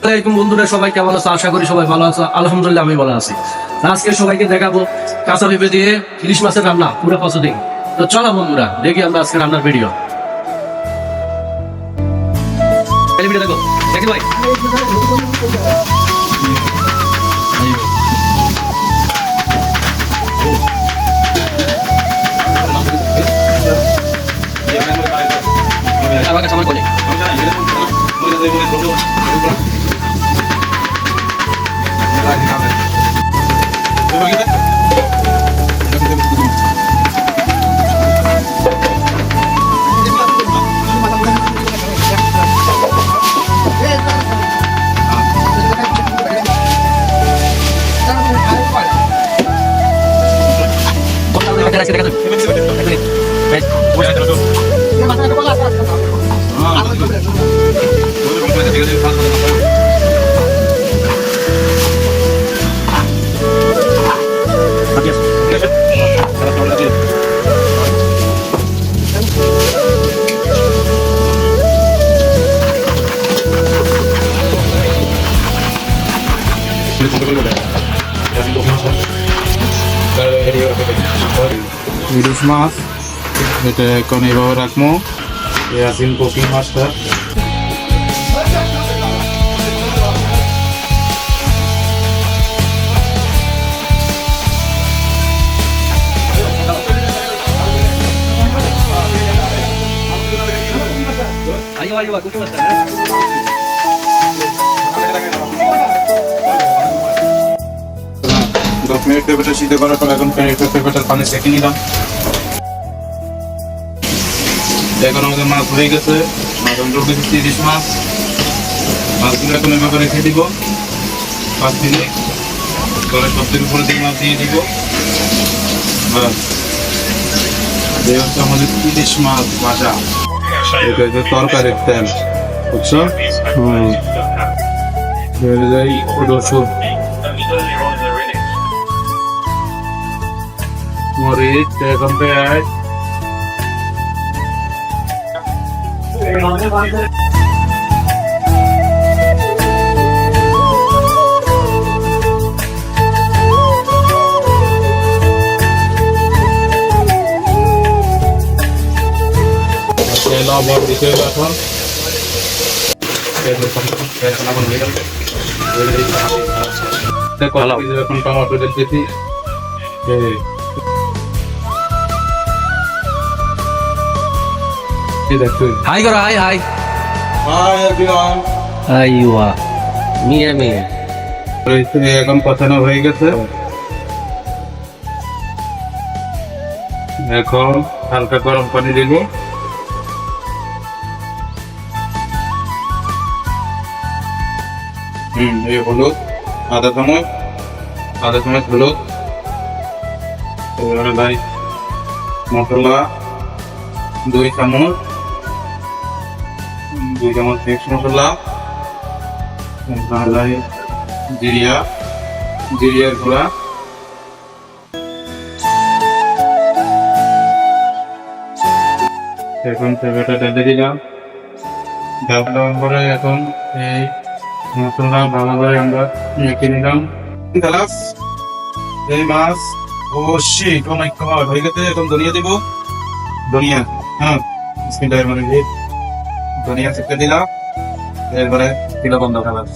আসসালামাইকুম বন্ধুরা, সবাই কেমন আছো? আশা করি সবাই ভালো আছো। আলহামদুলিল্লাহ আমি ভালো আছি। আজকে সবাইকে দেখাবো কাঁচা পেঁপে দিয়ে ইলিশ মাছের রান্না পুরো প্রসেসিং। তো চলো বন্ধুরা, দেখি আমরা আজকে রান্নার ভিডিও। দেখো দেখি ভাই, আমার কাছে আমার কোলে ইলিশ মাছ এটা এখন এইভাবে রাখবো। ইয়াসিন কুকিং মাছটা পেঁপেটা সিদ্ধ করার পর এখন পেঁপেটার পানি সেঁকে নিলাম। এখন আমাদের মাছ হয়ে গেছে। মাছ আমরা রেখেছি ইলিশ মাছ। মাছগুলো এখন এভাবে রেখে দিব 5 মিনিট। পরে সবজির উপরে দিয়ে মাছ দিয়ে দিব। এই হচ্ছে আমাদের ইলিশ মাছ ভাজা। এটা হচ্ছে তরকারির তেল, বুঝছো? রসুন, মরিচ, এখন পেঁয়াজ, লবণ দিতে হবে। এখন টমেটো দিতেছি। হাই করো, হাই হাই আইওয়া মিয়া মিয়া। এখন কষানো হয়ে গেছে। এখন হালকা গরম পানি দিব। এই হলুদ আধা চামচ হলুদ। এবারে ভাই মশলা 2 চামচ মিক্স মশলা, জিরিয়ার গুঁড়া, এখন পেঁপেটা ঢেলে দিলাম। ঢাকলাম পরে এখন এই মশলা ভালোভাবে আমরা মেখে নিলাম। এই মাছ অবশ্যই হয়ে গেছে। এখন ধনিয়া দিব। ধনিয়া বিসমিল্লাহির রহমানির রহিম। ধনিয়া ছিটকে দিলাম। এরপরে দিলাম বন্ধ খালাস।